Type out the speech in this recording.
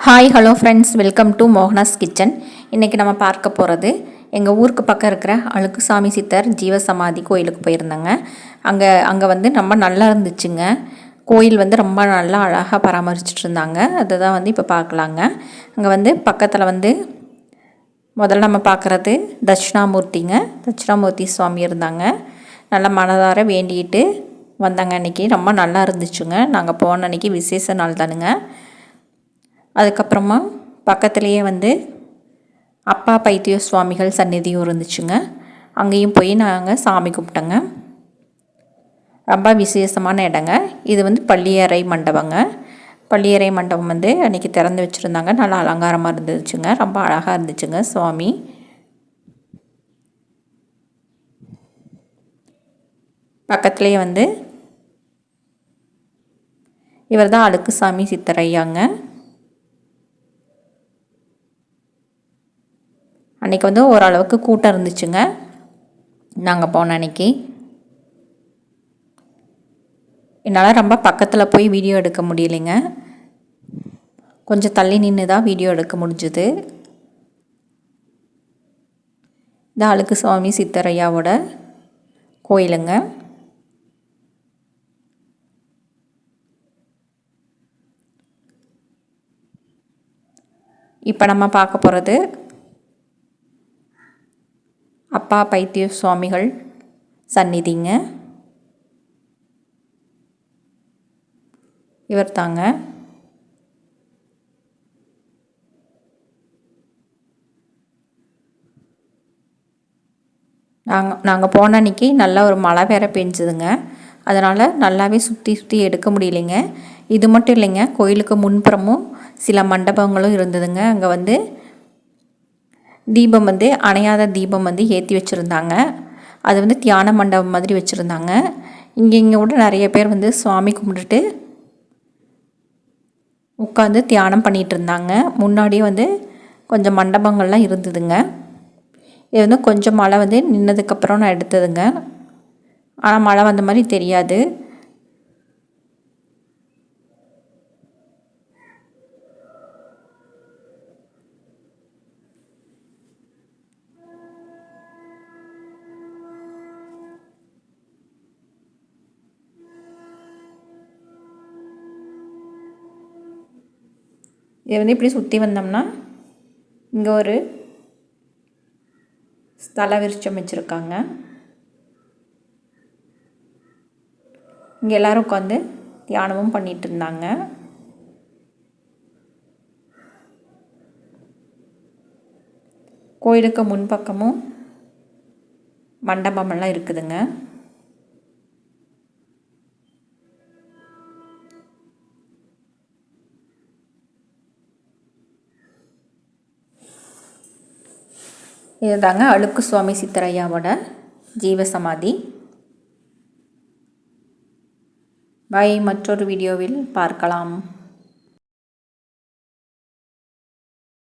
Hi hello friends, welcome to Mohana's kitchen. இன்றைக்கி நம்ம பார்க்க போகிறது எங்கள் ஊருக்கு பக்கம் இருக்கிற அழுக்குசாமி சித்தர் ஜீவசமாதி கோயிலுக்கு போயிருந்தேங்க. அங்கே வந்து ரொம்ப நல்லா இருந்துச்சுங்க. கோயில் வந்து ரொம்ப நல்லா அழகாக பராமரிச்சுட்டு இருந்தாங்க. அதை தான் வந்து இப்போ பார்க்கலாங்க. அங்கே வந்து பக்கத்தில் வந்து முதல்ல நம்ம பார்க்குறது தட்சிணாமூர்த்திங்க. தட்சிணாமூர்த்தி சுவாமி இருந்தாங்க. நல்லா மனதார வேண்டிகிட்டு வந்தாங்க. அன்றைக்கி ரொம்ப நல்லா இருந்துச்சுங்க. நாங்கள் போன அன்றைக்கி விசேஷ நாள் தானுங்க. அதுக்கப்புறமா பக்கத்துலேயே வந்து அப்பா பைத்திய சுவாமிகள் சந்நிதியும் இருந்துச்சுங்க. அங்கேயும் போய் நாங்கள் சாமி கும்பிட்டோங்க. ரொம்ப விசேஷமான இடங்க. இது வந்து பள்ளியறை மண்டபங்க. பள்ளியறை மண்டபம் வந்து அன்றைக்கி திறந்து வச்சுருந்தாங்க. நல்லா அலங்காரமாக இருந்துச்சுங்க. ரொம்ப அழகாக இருந்துச்சுங்க சுவாமி. பக்கத்துலேயே வந்து இவர் தான் அழுக்குசாமி சித்தரையாங்க. அன்றைக்கி வந்து ஓரளவுக்கு கூட்டம் இருந்துச்சுங்க. நாங்கள் போன அன்றைக்கி என்னால் ரொம்ப பக்கத்தில் போய் வீடியோ எடுக்க முடியலைங்க. கொஞ்சம் தள்ளி நின்று தான் வீடியோ எடுக்க முடிஞ்சுது. இந்த அழுக்குசாமி சித்தரையாவோட கோயிலுங்க. இப்போ நம்ம பார்க்க போகிறது அப்பா பைத்திய சுவாமிகள் சந்நிதிங்க. இவர் தாங்க. நாங்கள் போன அன்றைக்கி நல்லா ஒரு மழை வேற பெஞ்சுதுங்க. அதனால் நல்லாவே சுற்றி எடுக்க முடியலைங்க. இது மட்டும் இல்லைங்க, கோயிலுக்கு முன்புறமும் சில மண்டபங்களும் இருந்ததுங்க. அங்கே வந்து தீபம் வந்து அணையாத தீபம் வந்து ஏற்றி வச்சுருந்தாங்க. அது வந்து தியான மண்டபம் மாதிரி வச்சுருந்தாங்க. இங்கே கூட நிறைய பேர் வந்து சுவாமி கும்பிட்டுட்டு உட்காந்து தியானம் பண்ணிகிட்டு இருந்தாங்க. முன்னாடியே வந்து கொஞ்சம் மண்டபங்கள்லாம் இருந்ததுங்க. இது வந்து கொஞ்சம் மழை வந்து நின்னதுக்கப்புறம் நான் எடுத்ததுங்க. ஆனால் மழை வந்த மாதிரி தெரியாது. இதை வந்து இப்படி சுற்றி வந்தோம்னா இங்கே ஒரு ஸ்தல விருட்சம் வச்சுருக்காங்க. இங்கே எல்லோரும் உட்காந்து தியானமும் பண்ணிகிட்டு இருந்தாங்க. கோயிலுக்கு முன்பக்கமும் மண்டபமெல்லாம் இருக்குதுங்க. இதுதாங்க அழுக்குசுவாமி சித்தரையாவோட ஜீவசமாதி. பை, மற்றொரு வீடியோவில் பார்க்கலாம்.